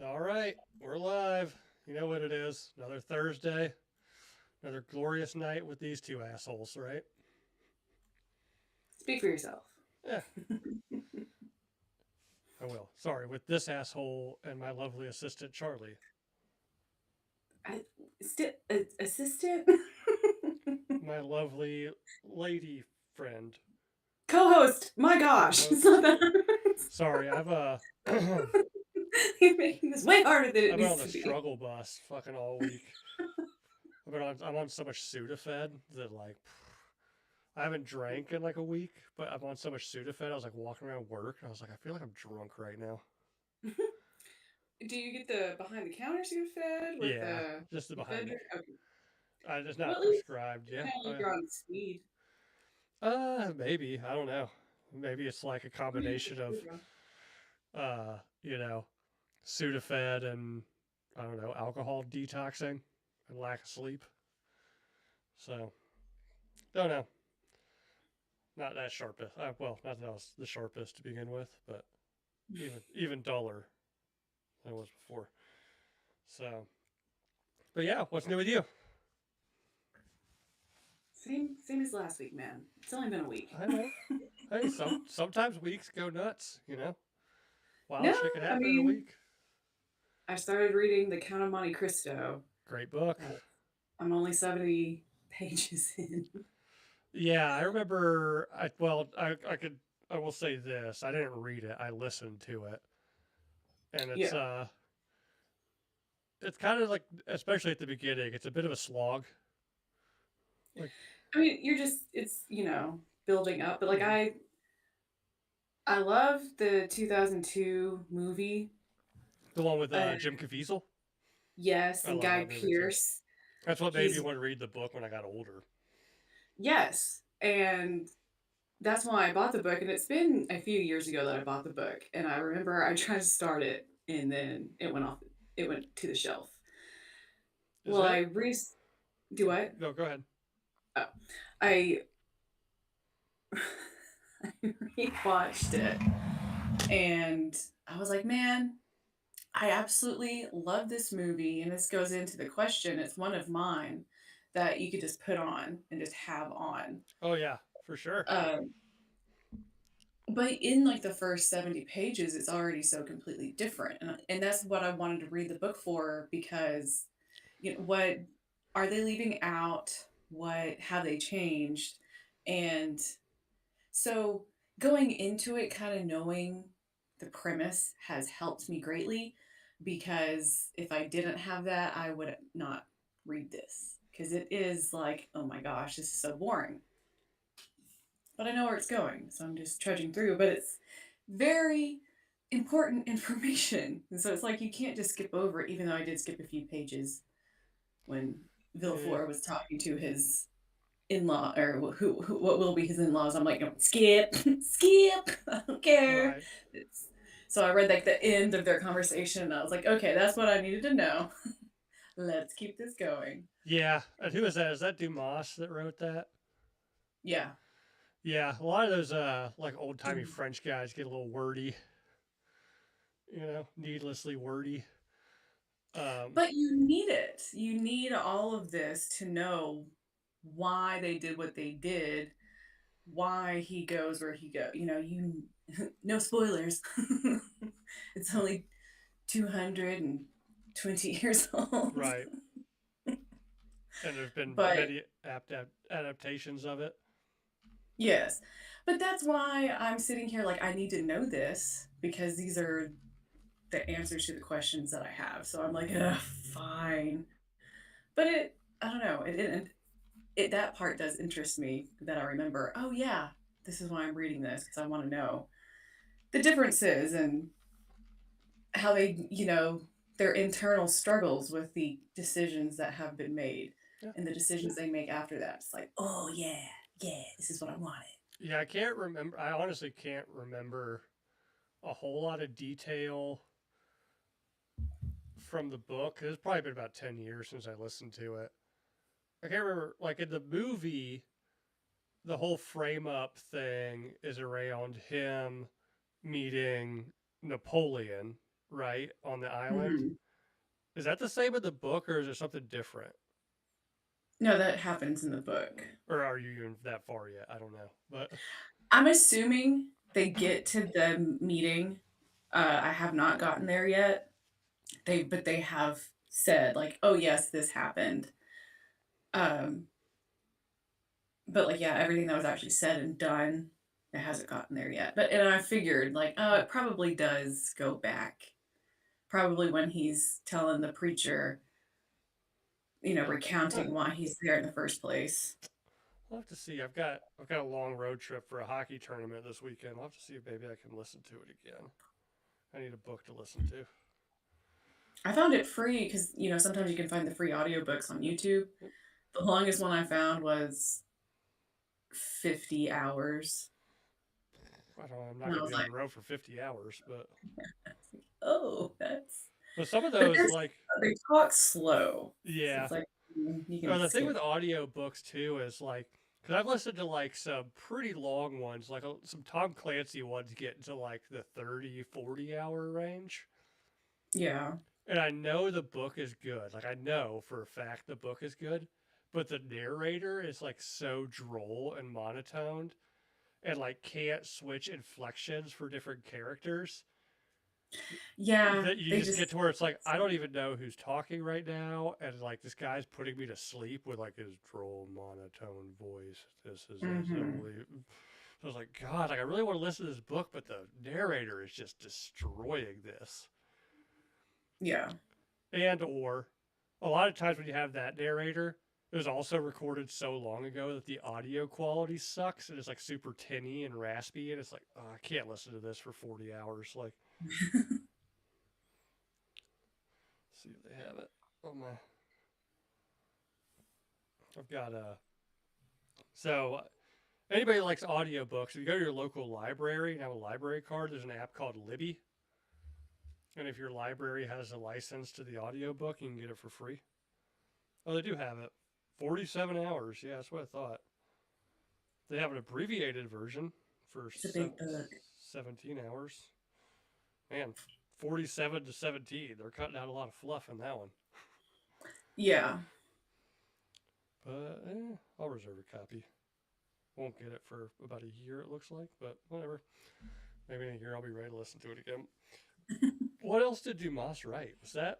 All right, we're live. You know what it is. Another Thursday, another glorious night with these two assholes, right? Speak for yourself. Yeah, I will. Sorry, with this asshole and my lovely assistant, Charlie. I, assistant? My lovely lady friend, Co-host. My co gosh, it's not host. that. Sorry, I've You're making this way harder than it been on needs the to be. struggle bus fucking all week. I'm on so much Sudafed that, like, I haven't drank in like a week, but I'm on so much Sudafed. I was like walking around work and I was like, I feel like I'm drunk right now. Do you get the behind the counter Sudafed with Yeah, the just the behind the. Fedric? Okay. It's Well, not at least prescribed. it Yeah. kind of Oh like yeah. you're on speed. Maybe I don't know. Maybe it's like a What do you think combination of, you're on? you know, Sudafed and I don't know, alcohol detoxing and lack of sleep. So don't know. Not that sharpest. Well, not that I was the sharpest to begin with, but even duller than I was before. So, but yeah, what's new with you? Same as last week, man. It's only been a week. I know. Hey, sometimes weeks go nuts. Wild No, shit can I happen in a mean, week. I started reading The Count of Monte Cristo. Great book. Uh, I'm only 70 pages in. Yeah, I remember. I will say this. I didn't read it. I listened to it, and Yeah. it's kind of like, especially at the beginning, it's a bit of a slog. Like, I mean, it's, building up, but like mhm. I love the 2002 movie. The one with Uh, Jim Caviezel. yes, I and love Guy that movie too. Pearce. That's what made me He's want to read the book when I got older. yes, and that's why I bought the book. And it's been a few years ago that I bought the book, and I remember I tried to start it, and then it went off. It went to the shelf. Is Well, I it? re do what? No, go ahead. Oh, I I rewatched it, and I was like, man, I absolutely love this movie, and this goes into the question. It's one of mine that you could just put on and just have on. Oh yeah, for sure. Um, but in like the first 70 pages, it's already so completely different, and that's what I wanted to read the book for because what are they leaving out? What have they changed? And so going into it, kind of knowing the premise has helped me greatly because if I didn't have that, I would not read this because it is like, oh my gosh, this is so boring. But I know where it's going, so I'm just trudging through. But it's very important information. And so it's like you can't just skip over it, even though I did skip a few pages when Yeah. Villefort was talking to his in-law or what will be his in-laws. I'm like, no, skip, skip. I don't care. Right. It's, so I read like the end of their conversation, and I was like, okay, that's what I needed to know. Let's keep this going. Yeah. And who is that? Is that Dumas that wrote that? Yeah. Yeah. A lot of those like old timey French guys get a little wordy. Needlessly wordy. Um, But you need it. You need all of this to know why they did what they did, why he goes where he goes. You no spoilers. It's only 220 years old. right. And there's been But many adaptations of it. yes. But that's why I'm sitting here like I need to know this because these are the answers to the questions that I have. So I'm like, ugh, fine. But I don't know. It that part does interest me that I remember. Oh yeah, this is why I'm reading this because I want to know the differences and how they, their internal struggles with the decisions that have been made Yeah. and the decisions they make after that. It's like, oh yeah, yeah, this is what I wanted. Yeah, I can't remember. I honestly can't remember a whole lot of detail from the book. It's probably been about 10 years since I listened to it. I can't remember. Like in the movie, the whole frame up thing is around him meeting Napoleon, right, on the island. Mhm. Is that the same in the book, or is it something different? No, that happens in the book. Or are you even that far yet? I don't know. But I'm assuming they get to the meeting. I have not gotten there yet. But they have said like, "Oh yes, this happened." Um, but like, yeah, everything that was actually said and done, it hasn't gotten there yet. But and I figured like, oh, it probably does go back. Probably when he's telling the preacher, huh, recounting why he's there in the first place. I'll have to see. I've got a long road trip for a hockey tournament this weekend. I'll have to see if maybe I can listen to it again. I need a book to listen to. I found it free because sometimes you can find the free audiobooks on YouTube. Yep. The longest one I found was 50 hours. I don't know. I'm not And I gonna was be on like, the road for 50 hours, oh, that's. but some of But those like they talk slow. So yeah. it's like you Or can the thing skip. with audio books too is like, because I've listened to like some pretty long ones, like some Tom Clancy ones get into like the 30, 40 hour range. Yeah. And I know the book is good. Like, I know for a fact the book is good, but the narrator is like so droll and monotoned and like can't switch inflections for different characters Yeah. that you They just get just to where it's like I don't even know who's talking right now, and like this guy's putting me to sleep with like his droll monotone voice. This is as hmm only. I was like, God, like I really want to listen to this book, but the narrator is just destroying this. Yeah. And or a lot of times when you have that narrator, it was also recorded so long ago that the audio quality sucks and it's like super tinny and raspy, and it's like, oh, I can't listen to this for 40 hours. Like, see if they have it on my. I've got a. So anybody that likes audiobooks, if you go to your local library and have a library card, there's an app called Libby. And if your library has a license to the audiobook, you can get it for free. Oh, they do have it. 47 hours. Yeah, that's what I thought. They have an abbreviated version for It's a big book. 17 hours. Man, 47 to 17. They're cutting out a lot of fluff in that one. Yeah. But I'll reserve a copy. Won't get it for about a year, it looks like, but whatever. Maybe in a year I'll be ready to listen to it again. What else did Dumas write? Was that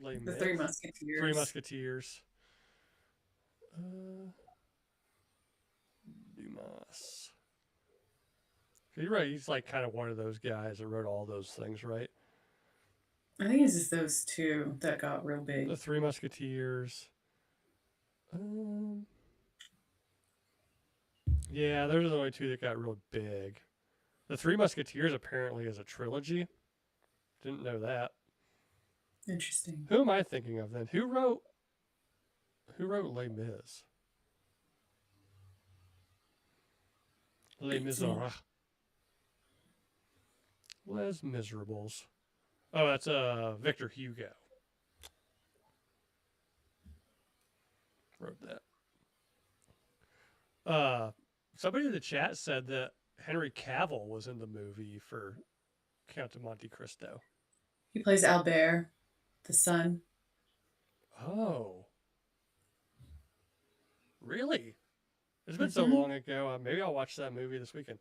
Les The Three Mis? Three Musketeers. Musketeers. Uh, Dumas. You're right. He's like kind of one of those guys that wrote all those things, right? I think it's just those two that got real The big. Three Musketeers. Um, yeah, those are the only two that got real big. The Three Musketeers apparently is a trilogy. Didn't know that. Interesting. Who am I thinking of then? Who wrote Les Mis? Les Beats me. Miserables. Les Miserables. Oh, that's Victor Hugo wrote that. Uh, Somebody in the chat said that Henry Cavill was in the movie for Count of Monte Cristo. He plays Albert, the son. Oh, really? It's been so Hmm long ago. Maybe I'll watch that movie this weekend.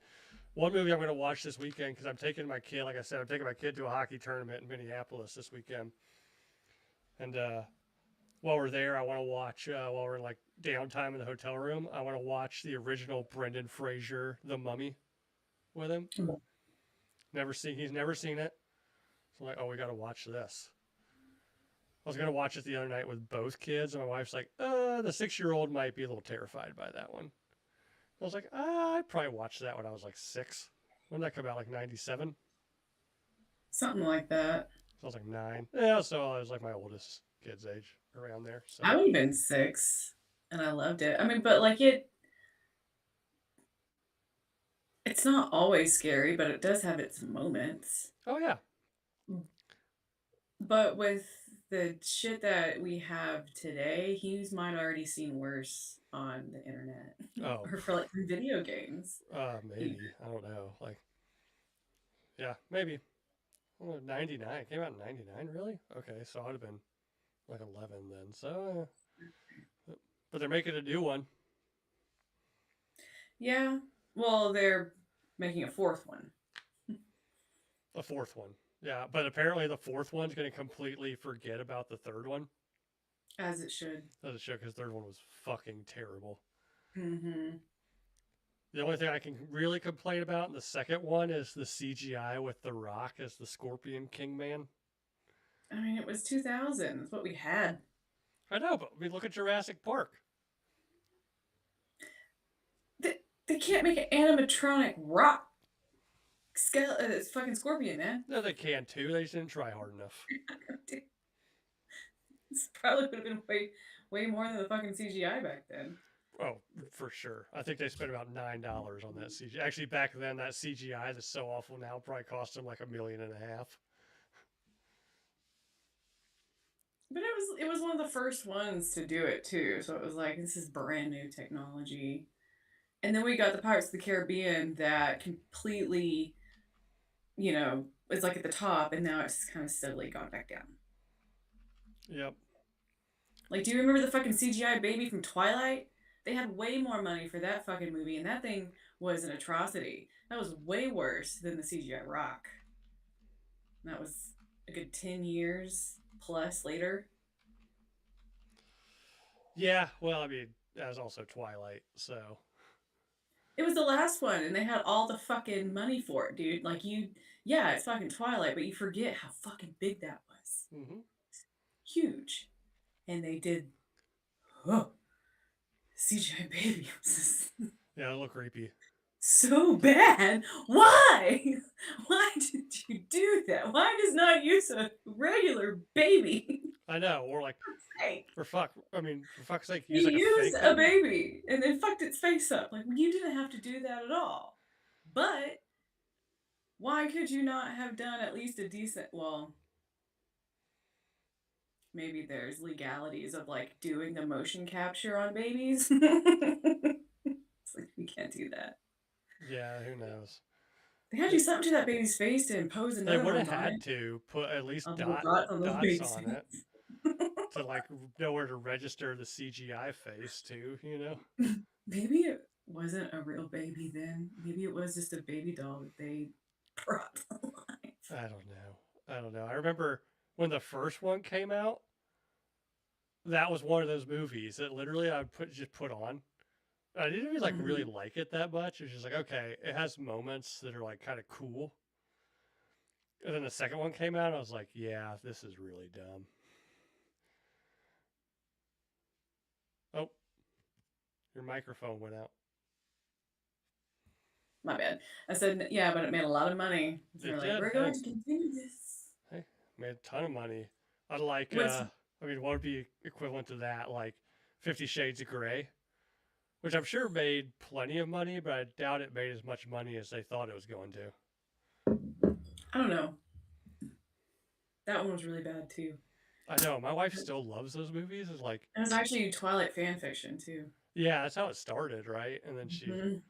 One movie I'm going to watch this weekend because I'm taking my kid. Like I said, I'm taking my kid to a hockey tournament in Minneapolis this weekend. And while we're there, I want to watch. While we're in like downtime in the hotel room, I want to watch the original Brendan Fraser, The Mummy, with him. Never seen. He's never seen it. So I'm like, oh, we got to watch this. I was gonna watch it the other night with both kids, and my wife's like, the 6-year-old might be a little terrified by that one. I was like, I probably watched that when I was like 6. When did that come out? Like 97? Something like that. So I was like 9. Yeah, so I was like my oldest kid's age around there. So, I would have been 6, and I loved it. I mean, but like it's not always scary, but it does have its moments. oh yeah, But with the shit that we have today, he might already seen worse on the internet oh, or for like video games. Even. maybe I don't know. Like, yeah, maybe. Oh, 99. Came out in 99, really? Okay, so I'd have been like 11 then. So, but they're making a new one, Yeah. Well, they're making a fourth one, a fourth one. Yeah, but apparently the fourth one's going to completely forget about the third one. as it should. As a show, because the third one was fucking terrible. Mm-hmm. The only thing I can really complain about in the second one is the CGI with The Rock as the Scorpion King Man. I mean, it was 2000. That's what we had. I know, but I mean, look at Jurassic Park. They can't make an animatronic rock fucking scorpion, man. No, they can too. They just didn't try hard enough. This probably would have been way more than the fucking CGI back then. Oh, for sure. I think they spent about $9 on that CGI. Actually, back then, that CGI that's so awful now probably cost them like $1.5 million. But it was one of the first ones to do it too, so it was like this is brand new technology. And then we got the Pirates of the Caribbean that completely, is like at the top, and now it's kind of steadily gone back down. Yep. Like, do you remember the fucking CGI baby from Twilight? They had way more money for that fucking movie, and that thing was an atrocity. That was way worse than the CGI Rock. And that was a good 10 years plus later. Yeah, well, I mean, that was also Twilight, so. It was the last one, and they had all the fucking money for it, dude. Like, yeah, it's fucking Twilight, but you forget how fucking big that was. Mm-hmm. Huge. And they did, oh, CGI baby. Yeah, it looked creepy. So bad. Why? Why did you do that? Why does not use a regular baby? I know, or like, Fake. for fuck's sake, use You like a used fake a baby. baby and then fucked its face up. Like, you didn't have to do that at all. But why could you not have done at least a decent? Well, maybe there's legalities of like doing the motion capture on babies. It's like we can't do that. Yeah, who knows? They had to do something to that baby's face to impose They another would have ones on had it. to put at least On little dots on those dots babies' on it face. to like know where to register the CGI face too, Maybe it wasn't a real baby then. Maybe it was just a baby doll that they brought to life. I don't know. I remember when the first one came out, that was one of those movies that literally I would just put on. I didn't even like really Mhm. like it that much. It was just like, okay, it has moments that are like kind of cool. And then the second one came out, and I was like, yeah, this is really dumb. Oh, your microphone went out. My bad. I said, yeah, but it made a lot of money. So It they're like, did. we're Hey, going to continue this. hey, made a ton of money. I'd like, What's I mean, what would be equivalent to that? Like 50 Shades of Grey, which I'm sure made plenty of money, but I doubt it made as much money as they thought it was going to. I don't know. That one was really bad too. I know my wife still loves those movies. It's like, It was actually Twilight fan fiction too. yeah, that's how it started, right? And then Mhm.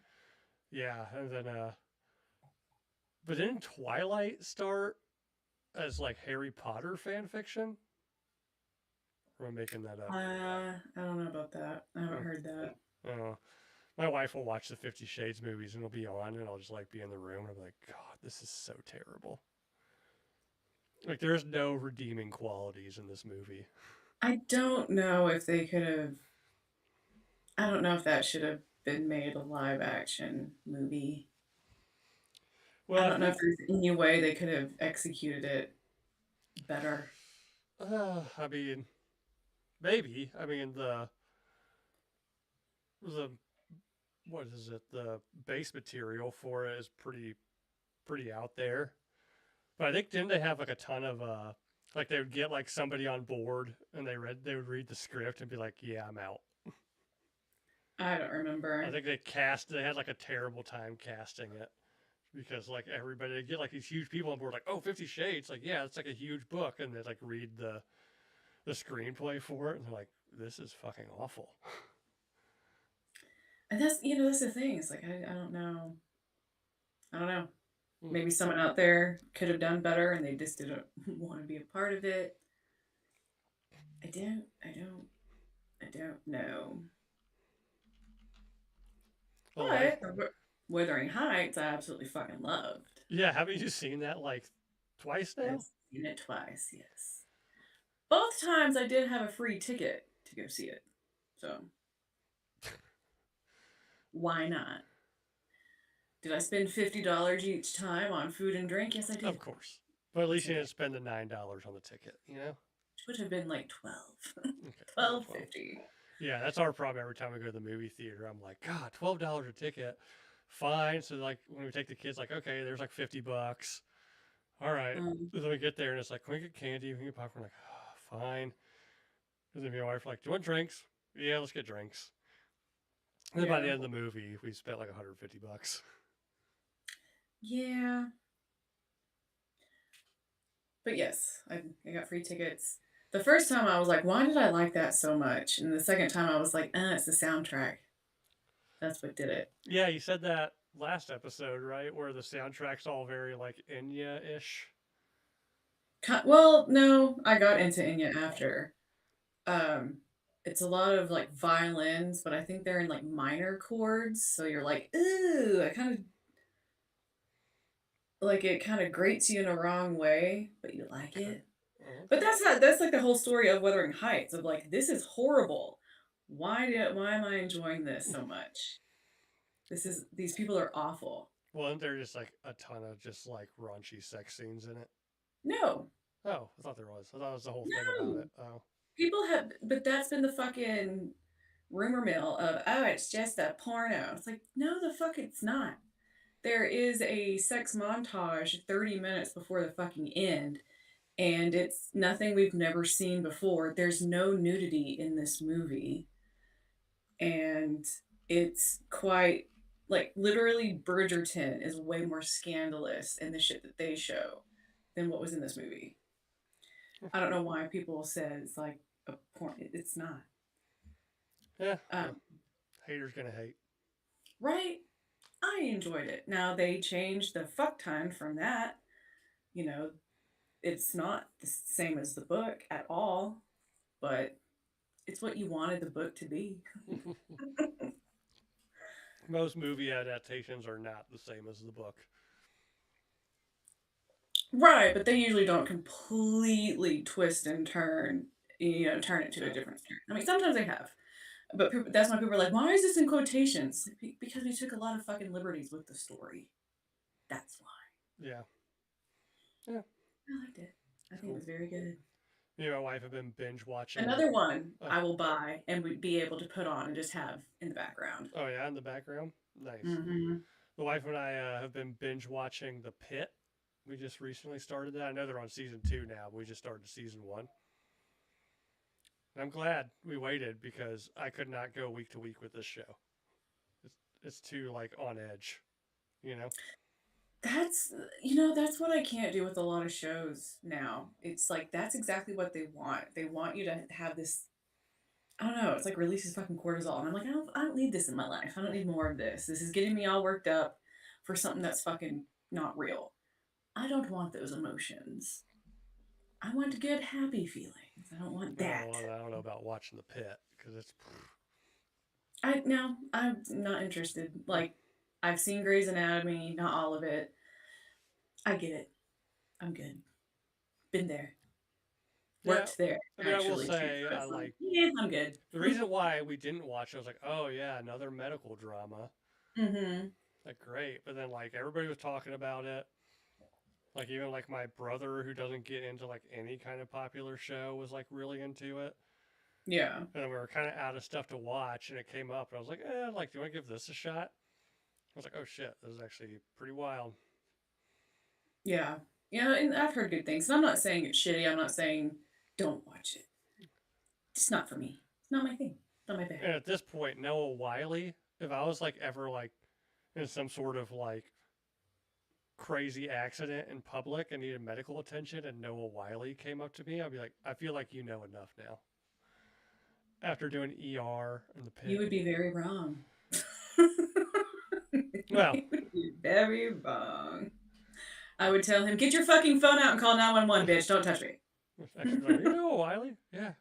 yeah, and then, but didn't Twilight start as like Harry Potter fan fiction? Or am I making that up? I don't know about that. I haven't heard that. Uh, my wife will watch the 50 Shades movies and it'll be on, and I'll just like be in the room and I'm like, God, this is so terrible. Like, there's no redeeming qualities in this movie. I don't know if they could have. I don't know if that should have been made a live action movie. Well, I I don't know think, if there's any way they could have executed it better. I mean, maybe. I mean, the what is it? The base material for it is pretty out there. But I think didn't they have like a ton of like they would get like somebody on board and they would read the script and be like, yeah, I'm out. I don't I remember. think they had like a terrible time casting it because like everybody they get like these huge people on board like, oh, 50 Shades, like, yeah, it's like a huge book, and they like read the screenplay for it and they're like, this is fucking awful. And that's the thing. It's like I don't know. I don't know. Hmm. Maybe someone out there could have done better and they just didn't want to be a part of it. I don't know. Well, like, But Wuthering Heights, I absolutely fucking loved. yeah, haven't you seen that like twice I've now? seen it twice, yes. Both times I did have a free ticket to go see it. So why not? Did I spend $50 each time on food and drink? Yes, I Of did. course. But at Yes, least I you did. didn't spend the $9 on the ticket, you know? Which would have been like 12. Okay. Yeah, 12 12. 50. Yeah, that's our problem every time we go to the movie theater. I'm like, God, $12 a ticket. Fine. So like when we take the kids, like, okay, there's like $50. All right. Um, Then we get there and it's like, can we get candy? Can we get popcorn? Like, oh, fine. And then my wife like, do you want drinks? Yeah, let's get drinks. And then by the yeah. end of the movie, we spent like $150. Yeah. But yes, I got free tickets. The first time I was like, why did I like that so much? And the second time I was like, it's the soundtrack. That's what did it. Yeah, you said that last episode, right? Where the soundtrack's all very like Enya ish. Well, no, I got into Enya after. Um, it's a lot of like violins, but I think they're in like minor chords. So you're like, ooh, I kind of like it kind of grates you in a wrong way, but you like Okay. it. Oh, But okay. that's like the whole story of Wuthering Heights of like, this is horrible. Why am I enjoying this so much? These people are awful. Well, isn't there just like a ton of just like raunchy sex scenes in it? No, Oh, I thought there was. I thought it was the whole thing about no. it. Oh, People have, but that's been the fucking rumor mill of, oh, it's just a porno. It's like, no, the fuck, it's not. There is a sex montage 30 minutes before the fucking end, and it's nothing we've never seen before. There's no nudity in this movie, and it's quite like literally Bridgerton is way more scandalous in the shit that they show than what was in this movie. I don't know why people said it's like a porn. It's not. yeah. Well, Um, haters gonna hate. right? I enjoyed it. Now they changed the fuck ton from that. You know, it's not the same as the book at all, but it's what you wanted the book to be. Most movie adaptations are not the same as the book. Right, but they usually don't completely twist and turn it to a Yeah. different turn. I mean, sometimes they have, but that's why people are like, "Why is this in quotations?" Because we took a lot of fucking liberties with the story. That's why. Yeah. Yeah. I liked it. I It's think it cool. was very good. Me and my wife have been binge watching. Another one Oh, I will buy and would be able to put on and just have in the background. oh yeah, in the background. Nice. Hmm. The wife and I have been binge watching The Pit. We just recently started that. I know they're on season 2 now. But we just started season 1. And I'm glad we waited because I could not go week to week with this show. It's, it's too like on edge, you know. That's that's what I can't do with a lot of shows now. It's like that's exactly what they want. They want you to have this. I don't know. It's like releases fucking cortisol, and I'm like, I don't need this in my life. I don't need more of this. This is getting me all worked up for something that's fucking not real. I don't want those emotions. I want good, happy feelings. I don't want Oh, that. I don't know about watching The Pit because it's I no, I'm not interested. Like, I've seen Grey's Anatomy, not all of it. I get it. I'm good. Been there. yeah. Worked there, I mean, I will actually, too. say So I it's like, like yeah, I'm good. the reason why we didn't watch it. I was like, oh yeah, another medical drama. Hmm. Like great, but then like everybody was talking about it. Like even like my brother who doesn't get into like any kind of popular show was like really into it. Yeah. And we were kind of out of stuff to watch, and it came up, and I was like, like, do you want to give this a shot? I was like, oh shit, this is actually pretty wild. Yeah. Yeah, and I've heard good things. And I'm not saying it's shitty. I'm not saying don't watch it. It's not for me. It's not my thing. Not my bag. And at this point, Noah Wiley, if I was like ever like in some sort of like crazy accident in public and needed medical attention, and Noah Wiley came up to me, I'd be like, I feel like you know enough now. After doing ER in the You pit. would be very wrong. Well, You would be very wrong. I would tell him, "Get your fucking phone out and call 911, bitch. Don't touch me." Actually, like, you know, Wiley, yeah,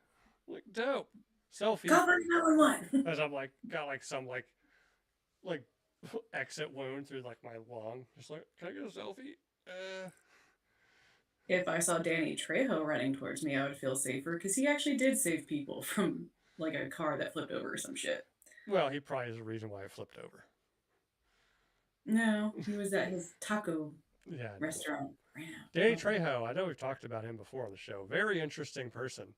like dope selfie. Call fucking 911. As I'm like got like some like exit wound through like my lung. Just like, can I get a selfie? If I saw Danny Trejo running towards me, I would feel safer because he actually did save people from like a car that flipped over or some shit. Well, he probably is the reason why it flipped over. No, he was at his taco Yeah, I know. restaurant. Ran Danny out. Oh. Trejo, I know we've talked about him before on the show. Very interesting person.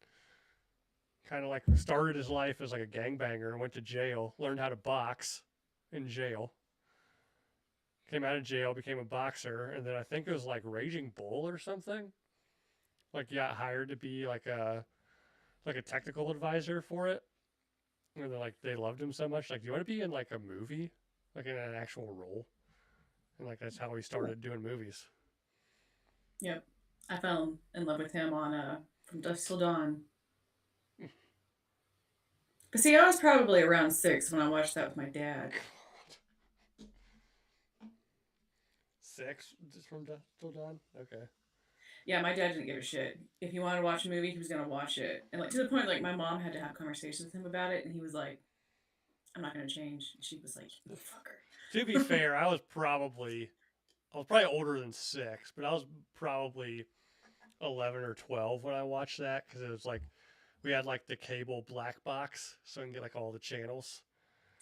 Kind of like started his life as like a gangbanger, went to jail, learned how to box in jail, came out of jail, became a boxer, and then I think it was like Raging Bull or something. Like he got hired to be like a technical advisor for it. And they're like they loved him so much. Like, do you want to be in like a movie, like in an actual role? And like that's how he started doing movies. Yep. I fell in love with him on From Dusk Till Dawn. But see, I was probably around 6 when I watched that with my dad. Six from Dusk Till Dawn. Okay. Yeah, my dad didn't give a shit. If he wanted to watch a movie, he was gonna watch it. And like to the point like my mom had to have conversations with him about it and he was like, I'm not gonna change. And she was like, you To be fucker. fair, I was probably older than 6, but I was probably 11 or 12 when I watched that because it was like we had like the cable black box, so I can get like all the channels.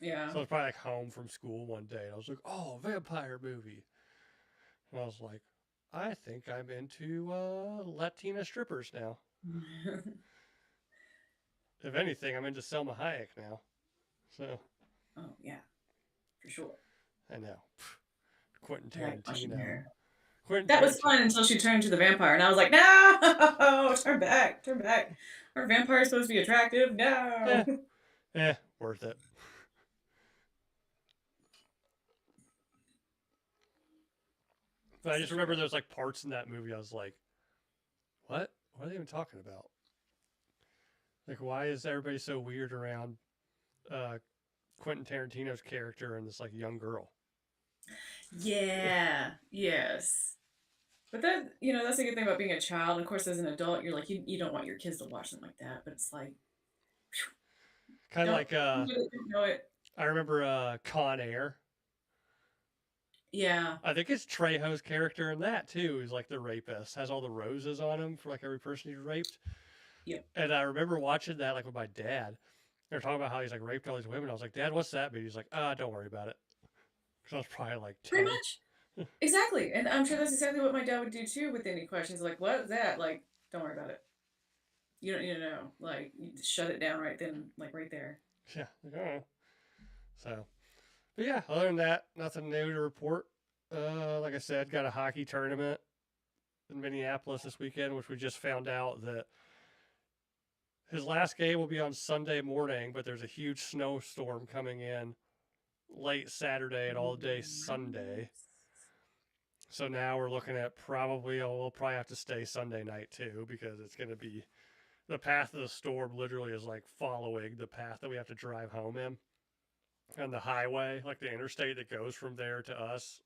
Yeah. So I was probably like home from school one day, and I was like, "Oh, vampire movie," and I was like, "I think I'm into Latina strippers now. If anything, I'm into Selma Hayek now." So Oh yeah, for sure. I know Quentin I like watching Tarantino. her. Quentin That was Tarantino. fun until she turned to the vampire, and I was like, no, turn back, turn back. Are vampires supposed to be attractive? Eh, No. worth it. But I just Such a remember good. there's like parts in that movie I was like, what? What are they even talking about? Like, why is everybody so weird around uh, Quentin Tarantino's character and this like young girl? Yeah. Yes. But that that's the good thing about being a child. And of course, as an adult, you're like you don't want your kids to watch something like that. But it's like Kind of don't like don't know it. I remember Con Air. Yeah. I think it's Trejo's character in that too. He's like the rapist, has all the roses on him for like every person he's raped. Yep. And I remember watching that like with my dad. They're talking about how he's like raped all these women. I was like, Dad, what's that mean? He's like, don't worry about it. Because I was probably like Pretty 10. much. Exactly. And I'm sure that's exactly what my dad would do too with any questions. Like, what is that? Like, don't worry about it. You don't need to know. Like, you just shut it down right then, like right there. Yeah, like, I don't know. So, but yeah, other than that, nothing new to report. Like I said, got a hockey tournament in Minneapolis this weekend, which we just found out that his last game will be on Sunday morning, but there's a huge snowstorm coming in late Saturday and all day Sunday. So now we're looking at we'll probably have to stay Sunday night too because it's going to be the path of the storm literally is like following the path that we have to drive home in. And the highway, like the interstate that goes from there to us,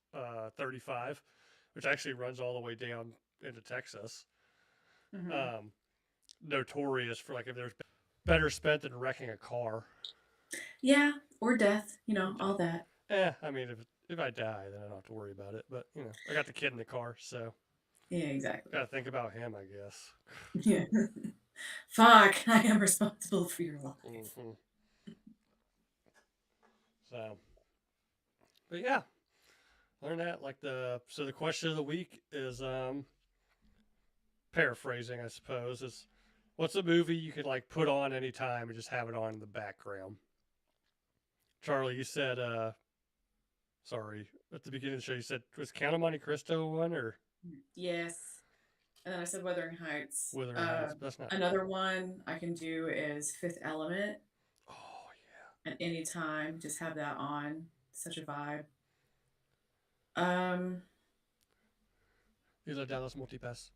35, which actually runs all the way down into Texas. Mm-hmm. Um, Notorious for like if there's better spent than wrecking a car. Yeah, or death, Or all death. that. I mean, if I die, then I don't have to worry about it. But I got the kid in the car, so Yeah, exactly. got to think about him, I guess. Yeah. Fuck, I am responsible for your life. Mm-hmm. So, but yeah, other than that, the question of the week is paraphrasing, I suppose, is what's a movie you could like put on anytime and just have it on in the background? Charlie, you said sorry, at the beginning of the show you said was Count of Monte Cristo one or Yes. And then I said Wuthering Heights. Wuthering Heights? That's not Another one I can do is Fifth Element Oh at any time. Just have that on. Such a vibe. Um, yeah. These are Dallas Multipass.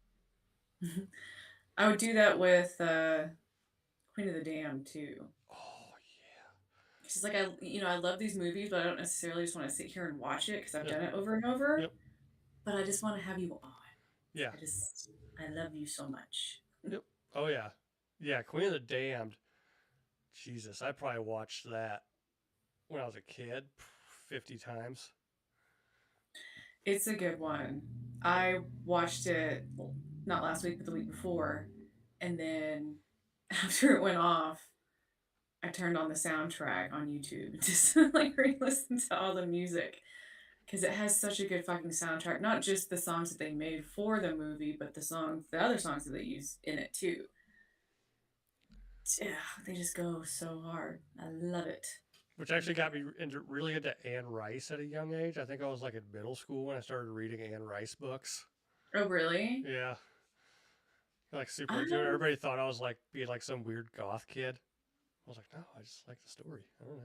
I would do that with Queen of the Damned too. Oh She's like I love these movies, but I don't necessarily just want to sit here and watch it because I've yeah. done it over and over. Yep. but I just want to have you on. Yeah. I just, I love you so much. Yep. Oh yeah. Yeah. Queen of the Damned. Jesus, I probably watched that when I was a kid 50 times. It's a good one. I watched it, well, not last week, but the week before. And then after it went off, I turned on the soundtrack on YouTube and just like re listened to all the music because it has such a good fucking soundtrack. Not just the songs that they made for the movie, but the other songs that they use in it too. Yeah, they just go so hard. I love it. Which actually got me really into Anne Rice at a young age. I think I was like in middle school when I started reading Anne Rice books. Oh, really? Yeah. Like super into it. Um, Everybody thought I was like being like some weird goth kid. I was like, no, I just like the story. I don't know.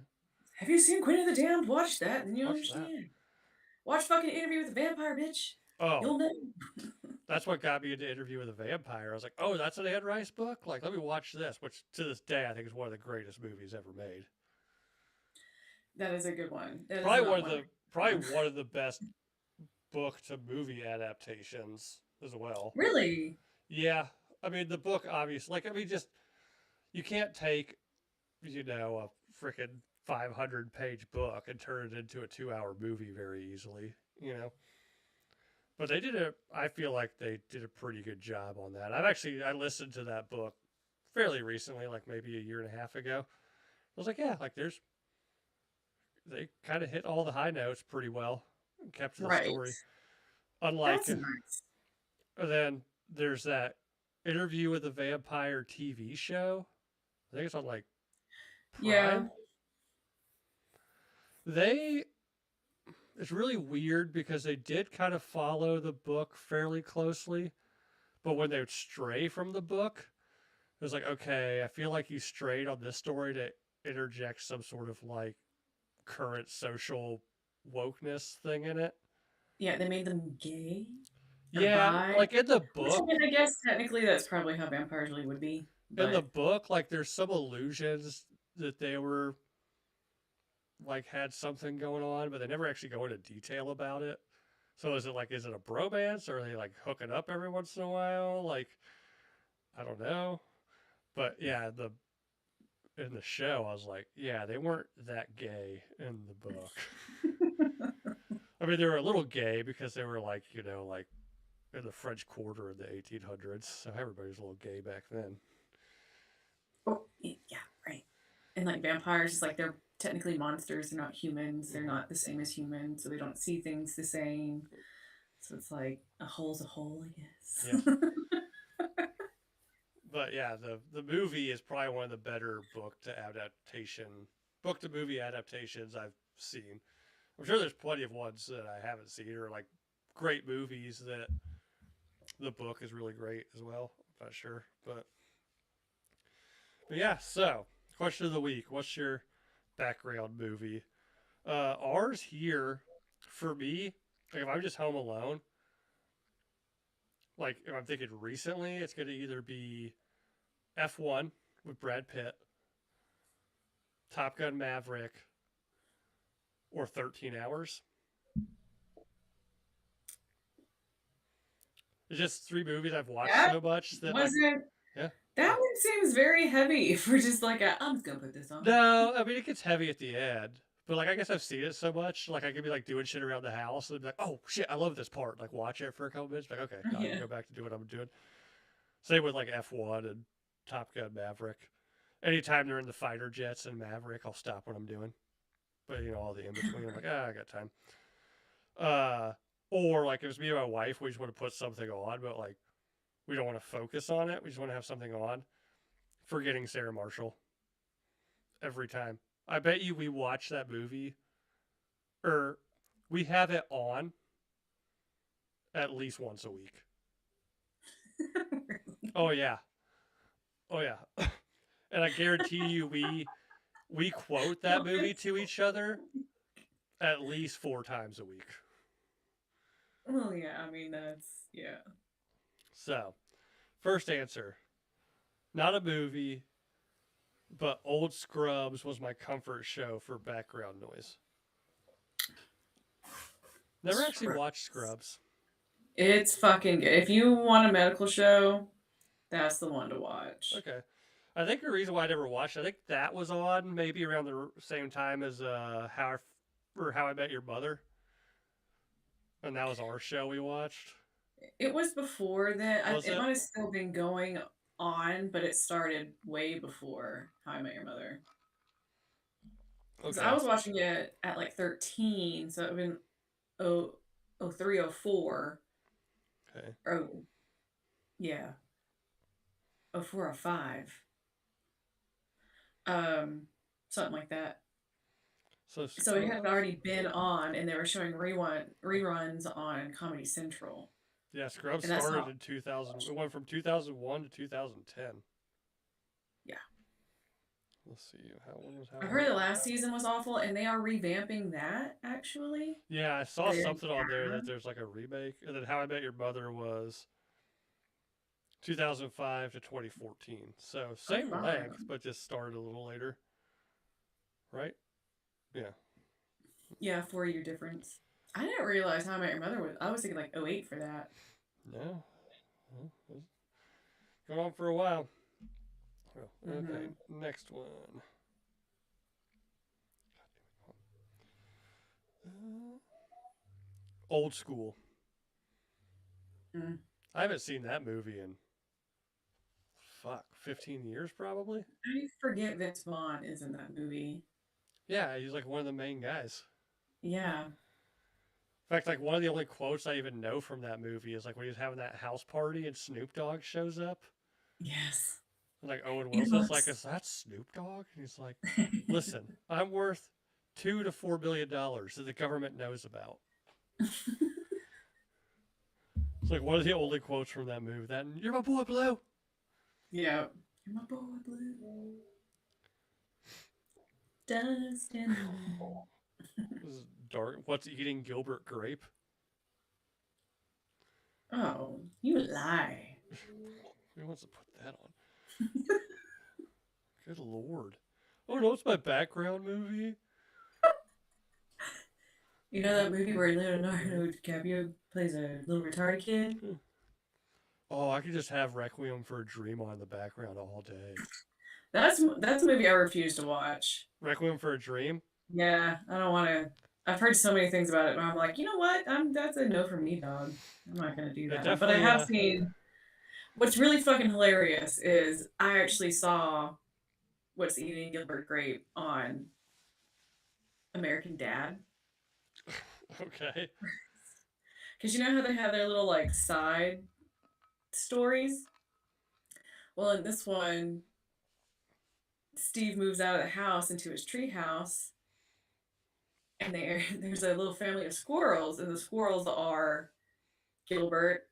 have you seen Queen of the Damned? Watch that and you'll Watch that. understand. Watch fucking Interview with the Vampire, bitch. Oh, You'll know. that's what got me into Interview with a Vampire. I was like, oh, that's an Anne Rice book? Like, let me watch this, which to this day I think is one of the greatest movies ever made. That is a good one. That is Probably not one of one. the probably one of the best book to movie adaptations as well. Really? Yeah. I mean the book obviously like I mean just you can't take a freaking 500-page book and turn it into a 2-hour movie very easily, you know. But they did a I feel like they did a pretty good job on that. I listened to that book fairly recently, like maybe a year and a half ago. I was like, yeah, like they kind of hit all the high notes pretty well and kept to the Right. story. Unlike That's nice. then there's that Interview with a Vampire TV show. I think it's on like Yeah. Prime. They it's really weird because they did kind of follow the book fairly closely, but when they would stray from the book, it was like, okay, I feel like you strayed on this story to interject some sort of like current social wokeness thing in it. Yeah, they made them gay or Yeah, bi. like in the Which I book, mean, I guess technically that's probably how vampires really would be. in the But book, like there's some illusions that they were like had something going on, but they never actually go into detail about it. So is it a bromance or are they like hooking up every once in a while? Like I don't know. But yeah, the in the show I was like, yeah, they weren't that gay in the book. I mean, they were a little gay because they were like, like in the French Quarter in the 1800s. So everybody was a little gay back then. oh, yeah, right. And like vampires, like they're technically monsters. They're not humans. They're Hmm. not the same as humans, so they don't see things the same. So it's like a hole's a hole, I Yeah. guess. But yeah, the movie is probably one of the better book to movie adaptations I've seen. I'm sure there's plenty of ones that I haven't seen or like great movies that the book is really great as well. I'm not sure, but yeah. So question of the week: what's your background movie? Ours here for me, like if I'm just home alone, like if I'm thinking recently, it's going to either be F1 with Brad Pitt, Top Gun Maverick, or 13 Hours. It's just three movies I've watched That so much that like wasn't. yeah. That one seems very heavy for just like a. I'm just gonna put this on. No, I mean it gets heavy at the end. But like I guess I've seen it so much, like I could be like doing shit around the house and be like, oh shit, I love this part. Like watch it for a couple minutes, like okay, now I can Yeah. go back to do what I'm doing. Same with like F1 and Top Gun Maverick. Anytime they're in the fighter jets and Maverick, I'll stop what I'm doing. But all the in between, I'm like, I got time. Uh, or like if it's me and my wife, we just want to put something on, but like we don't want to focus on it. We just want to have something on. Forgetting Sarah Marshall every time. I bet you we watch that movie, or we have it on at least once a week. Oh yeah, oh yeah, and I guarantee you we quote that movie to each other at least 4 times a week. Well, yeah. I mean, that's yeah. So, first answer, not a movie, but Old Scrubs was my comfort show for background noise. Never actually watched Scrubs. It's fucking good. If you want a medical show, that's the one to watch. Okay. I think the reason why I never watched, I think that was on maybe around the same time as How I Met Your Mother, and that was our show we watched. It was before that. Was It it? might have still been going on, but it started way before How I Met Your Mother. Because I Okay. was watching it at like 13, so it would have been oh, oh 03, oh 04. Okay. Oh, yeah, oh 04, oh 05. Um, Something like that. So So it had already been on, and they were showing reruns on Comedy Central, yeah, Scrubs and that's started not. in 2000. It went from 2001 to 2010. Yeah, Let's see. How when was I How I heard Met the Your last Mother? season was awful, and they are revamping that actually. Yeah, I saw They something on there have. that there's like a remake, and then How I Met Your Mother was 2005 to 2014. So Oh, same length, fun. but just started a little later, right? Yeah. Yeah, 4 year difference. I didn't realize How I Met Your Mother was. I was thinking like '08 for that. No. Well, it's going on for a while. Well, okay, Hmm. next one. Uh, Old School. Mm. I haven't seen that movie in 15 years probably. I forget Vince Vaughn is in that movie. Yeah, he's like one of the main guys. Yeah. In fact, like one of the only quotes I even know from that movie is like when he's having that house party and Snoop Dogg shows up. Yes. And like Owen It Wilson's like, looks. is that Snoop Dogg? And he's like, listen, I'm worth $2 to $4 billion that the government knows about. It's like one of the only quotes from that movie. That and, you're my boy Blue. Yeah. You're my boy blue. Dust in the wind. This is dark. What's eating Gilbert Grape? Oh, you lie. Who wants to put that on? Good lord. Oh no, it's my background movie. You know that movie where Gilbert Leonardo Grape. DiCaprio plays a little retarded kid? Oh, I could just have Requiem for a Dream on in the background all day. That's a movie I refuse to watch. Requiem for a Dream? Yeah, I don't want to. I've heard so many things about it, but I'm like, you know what? That's a no from me, dog. I'm not gonna do It that one. But I definitely, have seen. What's really fucking hilarious is I actually saw What's Eating Gilbert Grape on American Dad. okay. Because you know how they have their little like side stories? Well, in this one, Steve moves out of the house into his tree house, and there's a little family of squirrels, and the squirrels are Gilbert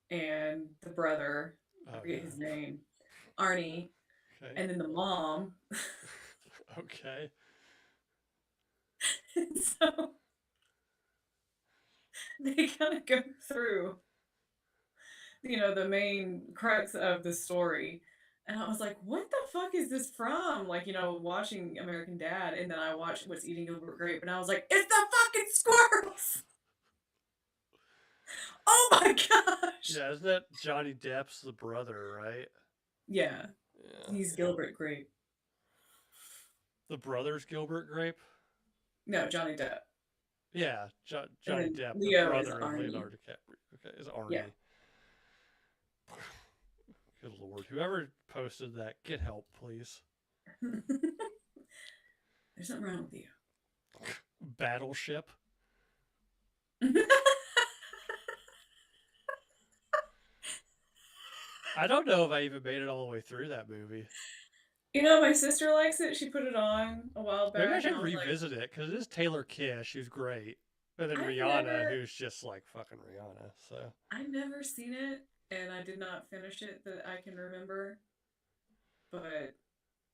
and the brother, I Oh forget his no. name, Arnie, Okay. and then the mom. Okay. And so they kind of go through, the main crux of the story. And I was like, what the fuck is this from? Like, watching American Dad, and then I watched What's Eating Gilbert Grape, and I was like, it's the fucking squirrels! Oh my gosh! Yeah, isn't that Johnny Depp's the brother, right? Yeah, Yeah. he's Gilbert Grape. The brother's Gilbert Grape? No, Johnny Depp. Yeah, And Johnny then Depp, the Leo is brother of Arnie. Leonardo DiCaprio. Okay, is Yeah. Arnie. Good lord. Whoever posted that, get help, please. There's something wrong with Battleship. you. I don't know if I even made it all the way through that movie. My sister likes it. She put it on a while Maybe I back, and should I was like, revisit it because it is Taylor Kish, who's great, and then I've Rihanna, never, who's just like fucking Rihanna. So I've never seen it, and I did not finish it that I can remember. But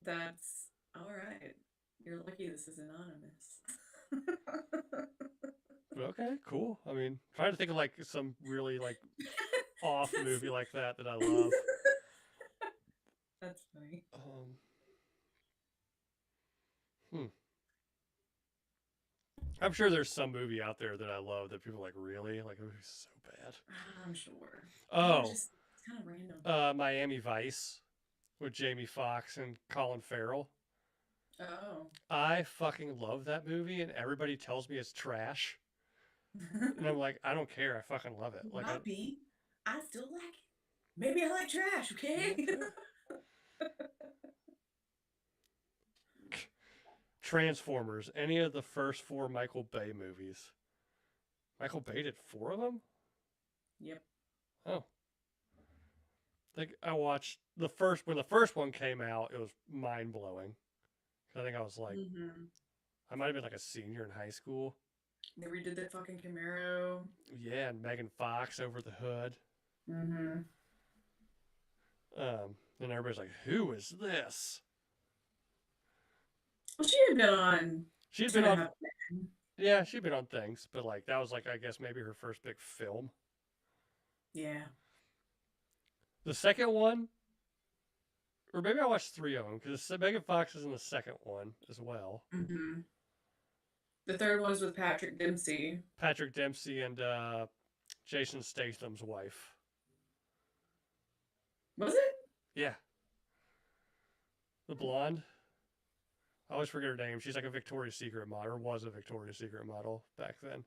that's all right. You're lucky this is anonymous. okay, cool. I mean, trying to think of like some really like off that's, movie like that I love. that's funny. Hmm. I'm sure there's some movie out there that I love that people are like, really? Like, it was so bad. I'm sure. But it was Oh, just it's kind of random. Miami Vice with Jamie Foxx and Colin Farrell. Oh. I fucking love that movie, and everybody tells me it's trash. And I'm like, I don't care. I fucking love it. It Like, might be. I still like it. Maybe I like trash, okay? okay. Transformers, any of the first four Michael Bay movies. Michael Bay did four of them? Yep. Oh. Think I watched the first when the first one came out, it was mind blowing. I think I was like Hmm. I might have been like a senior in high school. They redid the fucking Camaro. Yeah, and Megan Fox over the hood. Hmm. And everybody's like, "Who is this?" Well, she had been on She'd Two been and a on, Half Men. yeah, she'd been on things, but like that was like I guess maybe her first big film. Yeah. The second one, or maybe I watched three of them because Megan Fox is in the second one as well. Hmm. The third one was with Patrick Dempsey. Patrick Dempsey and Jason Statham's wife. Was it? Yeah, the blonde. I always forget her name. She's like a Victoria's Secret model, or was a Victoria's Secret model back then.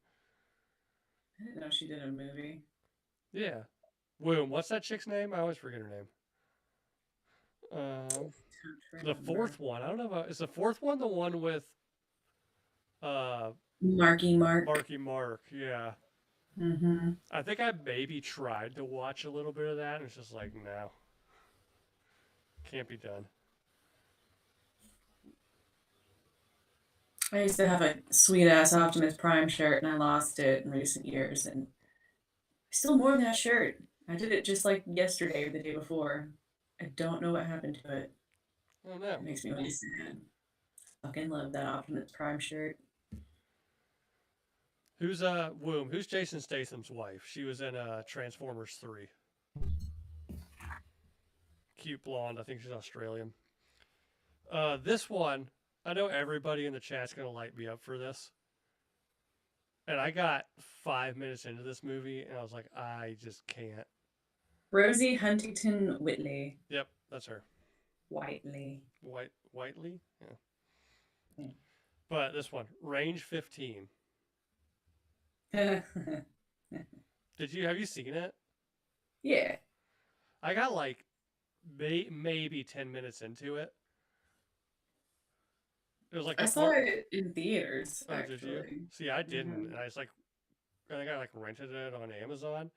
I didn't know she did a movie. Yeah. Womb. What's that chick's name? I always forget her name. Um, Don't the remember. fourth one. I don't know about. Is the fourth one the one with uh Marky Mark. Marky Mark? Yeah. Hmm. I think I maybe tried to watch a little bit of that, and it's just like no, can't be done. I used to have a sweet ass Optimus Prime shirt and I lost it in recent years and I still wore that shirt. I did it just like yesterday or the day before. I don't know what happened to it. Oh no. It makes me really sad. Fucking love that Optimus Prime shirt. Who's Womb? Who's Jason Statham's wife? She was in Transformers 3. Cute blonde. I think she's Australian. This one, I know everybody in the chat's gonna light me up for this. And I got 5 minutes into this movie, and I was like, I just can't. Rosie Huntington Whitley. Yep, that's her. Whiteley. Whiteley. Yeah. Hmm. But this one, Range 15. Yeah. Have you seen it? Yeah. I got like maybe 10 minutes into it. It was like I the saw part. it in theaters, Oh, did you? actually. See, I didn't, Hmm. and I think I like rented it on Amazon.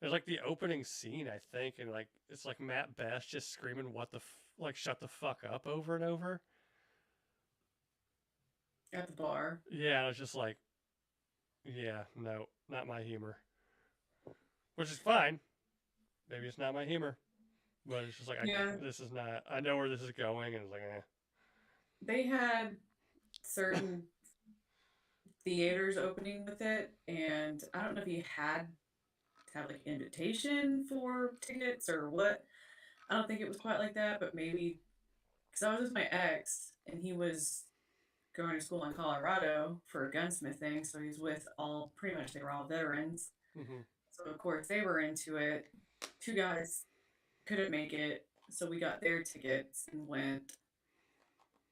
There's like the opening scene, I think, and like it's like Matt Best just screaming, "What the like, shut the fuck up" over and over. At the bar. Yeah, I was just like, yeah, no, not my humor. Which is fine. Maybe it's not my humor, but it's just like Yeah. this is not. I know where this is going, and it's like, eh. They had certain theaters opening with it, and I don't know if you had to have like invitation for tickets or what. I don't think it was quite like that, but maybe because I was with my ex and he was going to school in Colorado for gunsmithing, so he's with all pretty much they were all veterans. Mm-hmm. So of course they were into it. Two guys couldn't make it, so we got their tickets and went.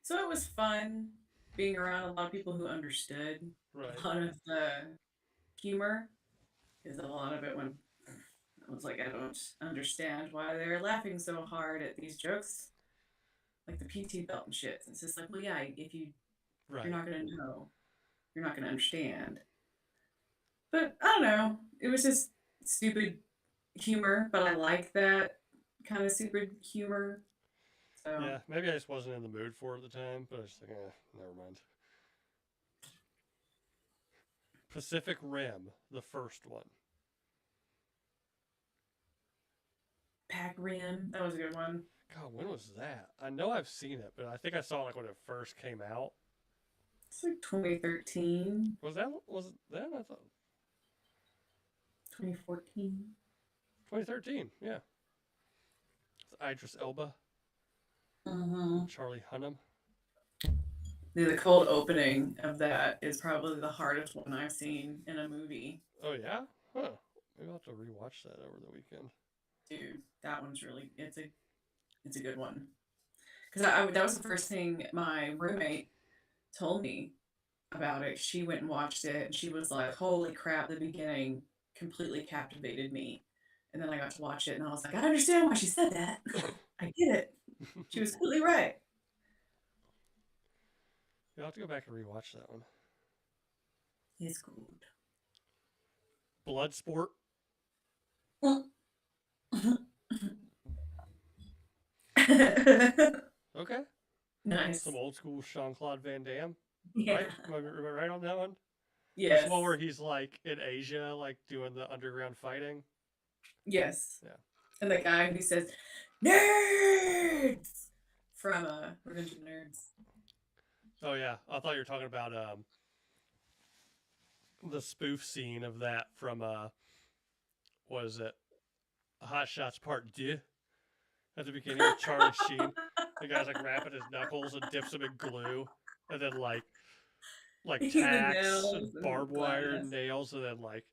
So it was fun being around a lot of people who understood Right. a lot of the humor because a lot of it when I was like, I don't understand why they're laughing so hard at these jokes, like the PT belt and shit. It's just like, well, yeah, if you're Right. not gonna know, you're not gonna understand. But I don't know. It was just stupid humor, but I like that kind of stupid humor. So Yeah, maybe I just wasn't in the mood for it at the time, but I was just like, never mind. Pacific Rim, the first one. Pac Rim, that was a good one. God, when was that? I know I've seen it, but I think I saw it like when it first came out. It's like 2013, Was it then? I thought 2014. 2013. Yeah, it's Idris Elba, Uh-huh. Charlie Hunnam. The cold opening of that is probably the hardest one I've seen in a movie. Oh yeah? Huh. Maybe I'll have to rewatch that over the weekend. Dude, that one's really it's a good one. Because I that was the first thing my roommate told me about it. She went and watched it and she was like, "Holy crap, the beginning completely captivated me." And then I got to watch it and I was like, "I understand why she said that. I get it. She was completely right." Yeah, I'll have to go back and rewatch that one. It's good. Bloodsport. Okay. Some Nice. old school Jean Claude Van Damme. Yeah. Right? Am I right on that one? That's the one Yes. where he's like in Asia, like doing the underground fighting. Yes. Yeah. And the guy who says, "Nerds!" from Revenge of the Nerds. Oh yeah. I thought you were talking about the spoof scene of that from was it Hot Shots Part 2 at the beginning with Charlie Sheen. The guy's like wrapping his knuckles and dips them in glue, and then like The tacks and nails and barbed wire and glass. nails, and then like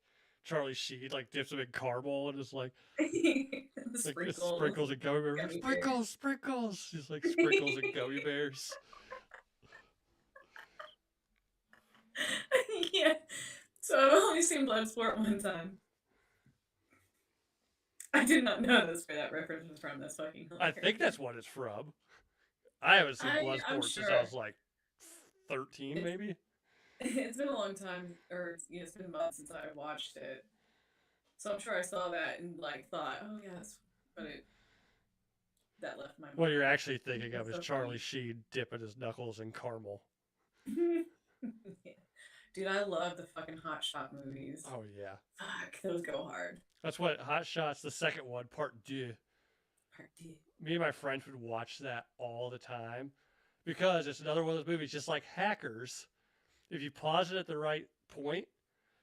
Charlie Sheen like dips them in caramel and is The like sprinkles, sprinkles and gummy bears. gummy bears. Sprinkles. He's like sprinkles and gummy bears. Yeah. So I've only seen Bloodsport one time. I did not know that's where that reference was from. That's fucking I think hilarious. that's what it's from. I haven't seen I'm Bloodsport since I sure was like 13, it's maybe. it's been a long time, or it's been months since I watched it. So I'm sure I saw that and like thought, oh yes, but it that left my What you're mind. actually thinking of That's is so Charlie funny. Sheen dipping his knuckles in caramel. Yeah. Dude, I love the fucking Hot Shot movies. Oh yeah, Fuck, those go hard. that's what Hot Shots, the second one, Part 2. Part two. Me and my friends would watch that all the time because it's another one of those movies, just like Hackers. If you pause it at the right point,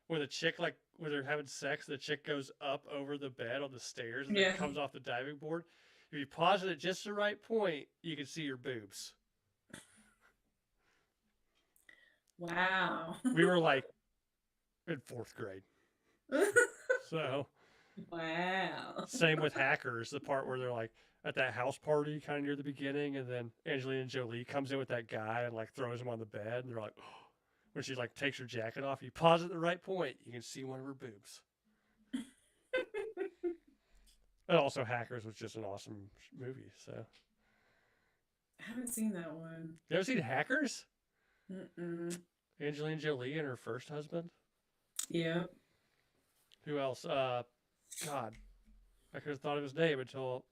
when the chick like when they're having sex, the chick goes up over the bed on the stairs and then Yeah. comes off the diving board. If you pause it at just the right point, you can see your boobs. Wow. We were like in fourth grade, so Wow. same with Hackers, the part where they're like at that house party kind of near the beginning, and then Angelina Jolie comes in with that guy and like throws him on the bed, and they're like, oh. When she like takes her jacket off, you pause at the right point, you can see one of her boobs. And also, Hackers was just an awesome movie. So, I haven't seen that one. you ever seen Hackers? Mm-mm. Angelina Jolie and her first husband. Yeah. Who else? God, I could have thought of his name until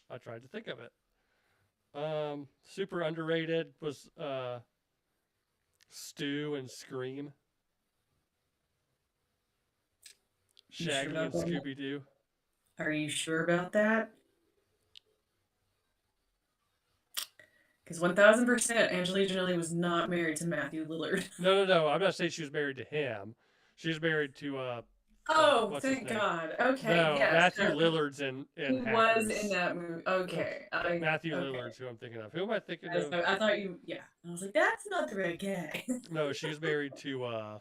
I tried to think of it. Super underrated was Stu and Scream, You sure Shaggy about and that? Scooby Doo. Are you sure about that? Because 1000% Angelina Jolie was not married to Matthew Lillard. No. I'm not saying she was married to him. She was married to fuck, Oh, what's his thank name? God. Okay, No, yes. Matthew Lillard's in He was in Hackers. that movie. Uh, Okay. Matthew Okay. Lillard's who I'm thinking of. Who am I thinking of? I thought you, yeah. I was like, that's not the right guy. No, she was married to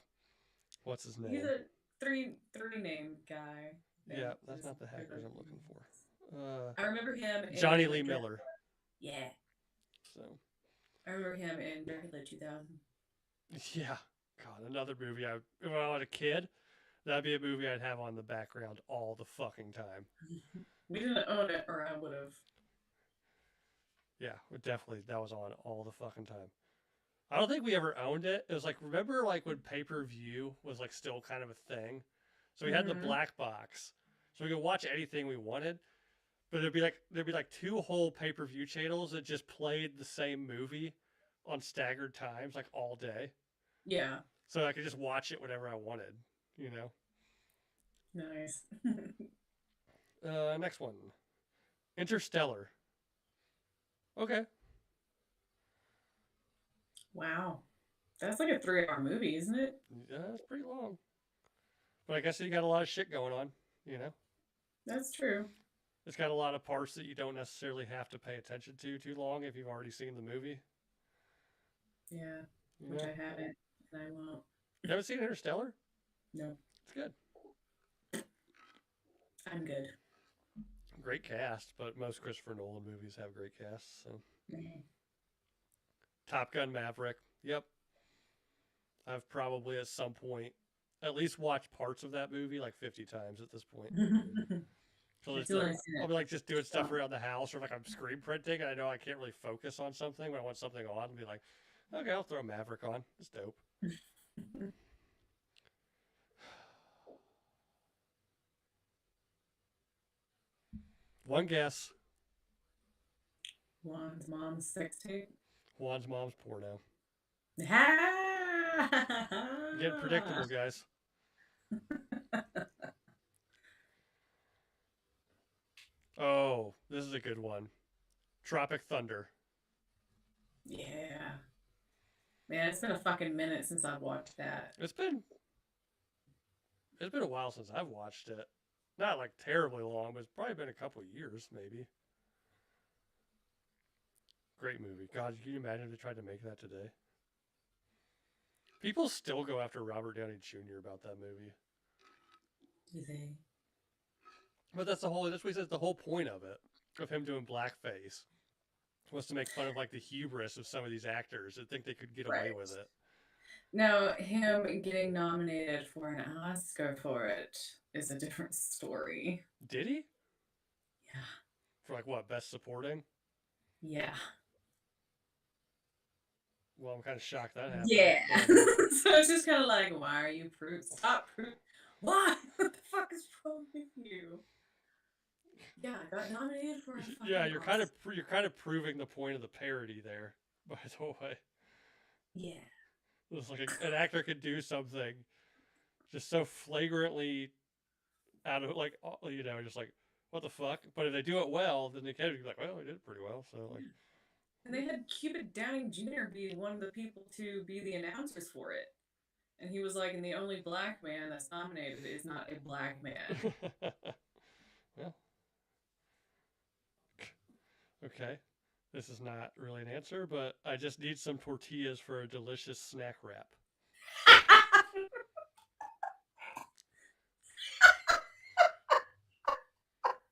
what's his He's name? a three name guy. Yeah, And that's just not the Hackers I'm looking for. I remember him Johnny in Lee Miller. yeah. So I remember him in Dracula 2000. yeah, God, another movie. If I was a kid, that'd be a movie I'd have on the background all the fucking time. We didn't own it, or I would have. Yeah, definitely that was on all the fucking time. I don't think we ever owned it. It was like remember like when pay per view was like still kind of a thing. So we had the Hmm. black box, so we could watch anything we wanted. But there'd be like two whole pay per view channels that just played the same movie on staggered times, like all day. Yeah. So I could just watch it whenever I wanted. You know. Nice. Next one, Interstellar. Okay. Wow. That's like a 3 hour movie, isn't it? Yeah, that's pretty long. But I guess you got a lot of shit going on. You know. That's true. It's got a lot of parts that you don't necessarily have to pay attention to too long if you've already seen the movie. Yeah. which Yeah. I haven't, and I won't. You haven't seen Interstellar? No, It's good. I'm good. Great cast, but most Christopher Nolan movies have great casts. So Mhm. Top Gun Maverick. Yep. I've probably at some point at least watched parts of that movie like 50 times at this point. So I it's still like haven't seen I'll it. be like just doing stuff So, around the house, or like I'm screen printing and I know I can't really focus on something, but I want something on and be like, okay, I'll throw Maverick on. It's dope. One guess. Juan's mom's sex tape. Juan's mom's porno. Getting Ha! predictable, guys. Oh, this is a good one. Tropic Thunder. Yeah. Man, it's been a fucking minute since I've watched that. It's been a while since I've watched it. Not like terribly long, but it's probably been a couple years, maybe. Great movie. God, can you imagine if they tried to make that today? People still go after Robert Downey Jr. about that movie. Do they? But that's what he says the whole point of it, of him doing blackface, was to make fun of like the hubris of some of these actors that think they could get away Right. with it. Now, him getting nominated for an Oscar for it is a different story. Did he? Yeah. For like what, best supporting? Yeah. Well, I'm kind of shocked that happened. Yeah. But So it's just kind of like, why are you stop why? What the fuck is wrong with you? Yeah, I got nominated for a yeah, fucking Oscar. you're kind of proving the point of the parody there. By the way, Yeah. it's like an actor could do something just so flagrantly out of like just like what the fuck. But if they do it well, then they can be like, well, they did it pretty well. So like, And they had Cupid Downing Jr. be one of the people to be the announcers for it. And he was like, and the only black man that's nominated is not a black man. well, okay. This is not really an answer, but I just need some tortillas for a delicious snack wrap.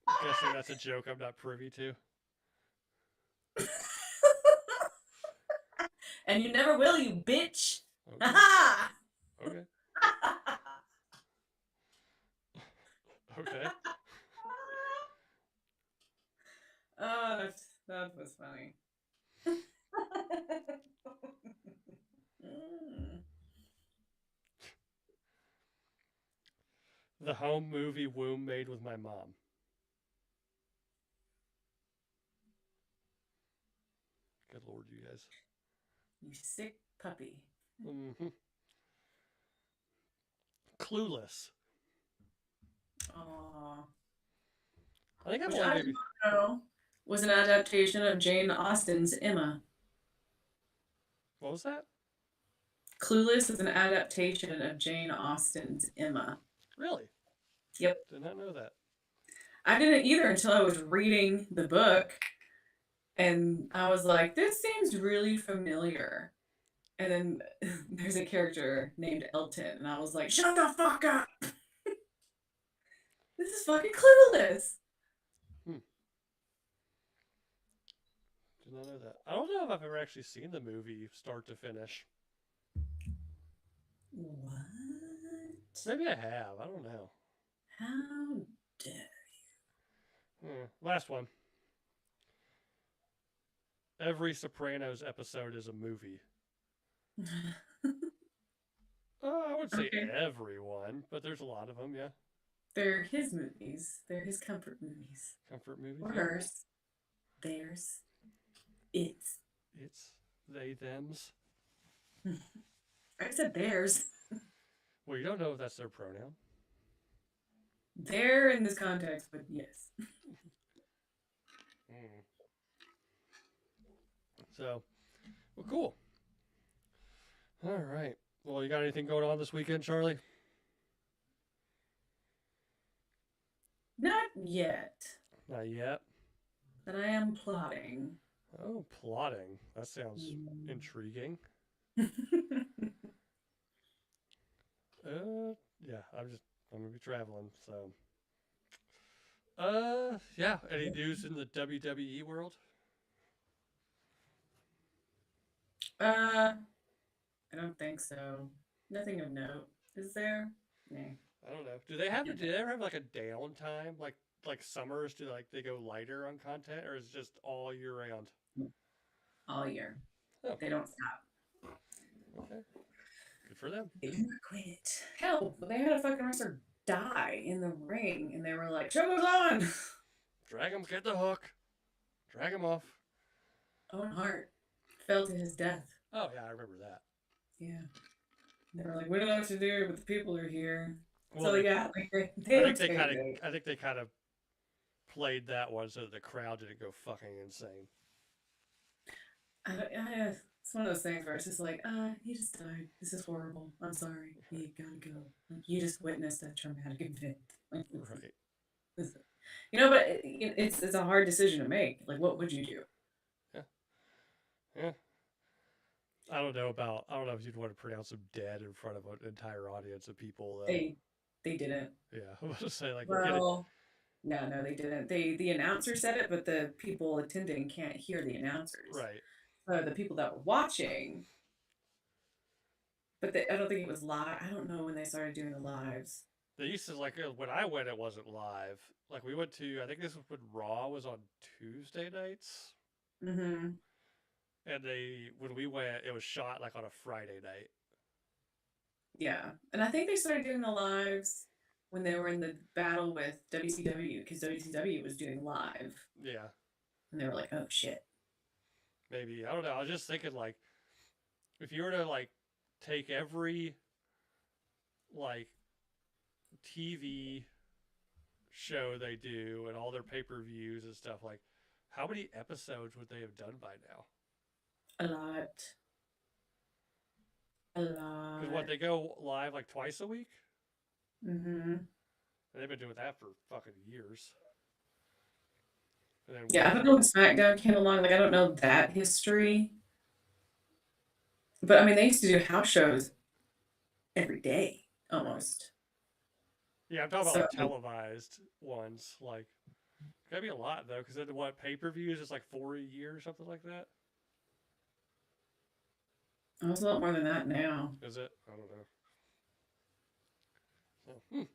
I'm guessing that's a joke I'm not privy to. And you never will, you bitch. Okay. Okay. Okay. Oh, that was funny. The home movie Womb made with my mom. Good lord, you guys. You sick puppy. Mm-hmm. Clueless. Aww. I think I've Which only I did maybe. not know was an adaptation of Jane Austen's Emma. What was that? Clueless is an adaptation of Jane Austen's Emma. Really? Yep. Did not know that. I didn't either until I was reading the book and I was like, this seems really familiar. And then there's a character named Elton, and I was like, shut the fuck up! This is fucking Clueless! Hmm. Did not know that. I don't know if I've ever actually seen the movie start to finish. What? Maybe I have. I don't know. How dare Last one. Every Sopranos episode is a movie. you? I would say Okay. everyone, but there's a lot of them. Yeah, They're his movies. They're his comfort movies. comfort movies. Or Yeah, hers. Theirs. It's. it's they them's. I said theirs. Well, you don't know if that's their pronoun. They're in this context, but yes. Mm. So, well, cool. All right. Well, you got anything going on this weekend, Charlie? Not yet. Not yet. But I am plotting. Oh, plotting. That sounds Mm. intriguing. Yeah, I'm gonna be traveling, so. Yeah. Any news in the WWE world? uh, I don't think so. Nothing of note. Is there? Nah. I don't know. Do they ever have like a downtime, like summers? Do like they go lighter on content, or is it just all year round? All year. Oh, They don't stop. okay, good for them. They do not quit. Hell, they had a fucking wrestler die in the ring, and they were like, "Show goes on." Drag him, get the hook, drag him off. Owen Hart fell to his death. Oh yeah, I remember that. Yeah. They were like, "We don't know what to do, but the people are here." Well, So they, yeah, like they don't take it. I think they kind of played that one so that the crowd didn't go fucking insane. It's one of those things where it's just like, he just died. This is horrible. I'm sorry. You gotta go. Like, you just witnessed a traumatic event. Like, Right. this- but it's a hard decision to make. Like, what would you do? Yeah. Yeah. I don't know if you'd want to pronounce him dead in front of an entire audience of people though. They didn't. Yeah. I was to say like get it Well, no, they didn't. The announcer said it, but the people attending can't hear the announcers. right. So the people that were watching, but I don't think it was live. I don't know when they started doing the lives. They used to like when I went, it wasn't live. Like we went to, I think this was when Raw was on Tuesday nights, Hmm. and when we went, it was shot like on a Friday night. Yeah, and I think they started doing the lives when they were in the battle with WCW because WCW was doing live, Yeah, and they were like, "Oh shit." maybe I don't know. I was just thinking like if you were to like take every like TV show they do and all their pay per views and stuff, like how many episodes would they have done by now? A lot, a Because what lot. they go live like twice a week, Hmm. and they've been doing that for fucking years. And then Yeah, I don't know when SmackDown came along. Like, I don't know that history, but I mean, they used to do house shows every day almost. yeah, I'm talking about So like televised ones. Like, gotta be a lot though, because then what pay per views is like 4 a year or something like that. it was a lot more than that now. Is it? I don't know. So,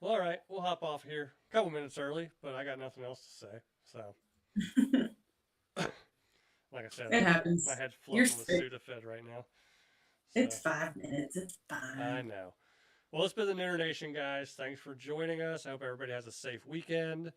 well, all right, we'll hop off here. A couple minutes early, but I got nothing else to say. So, like I said, It my happens. head's You're floating with sick. Sudafed right now. So, It's 5 minutes. It's I fine. know. Well, it's been the Nerd Nation, guys. Thanks for joining us. I hope everybody has a safe weekend.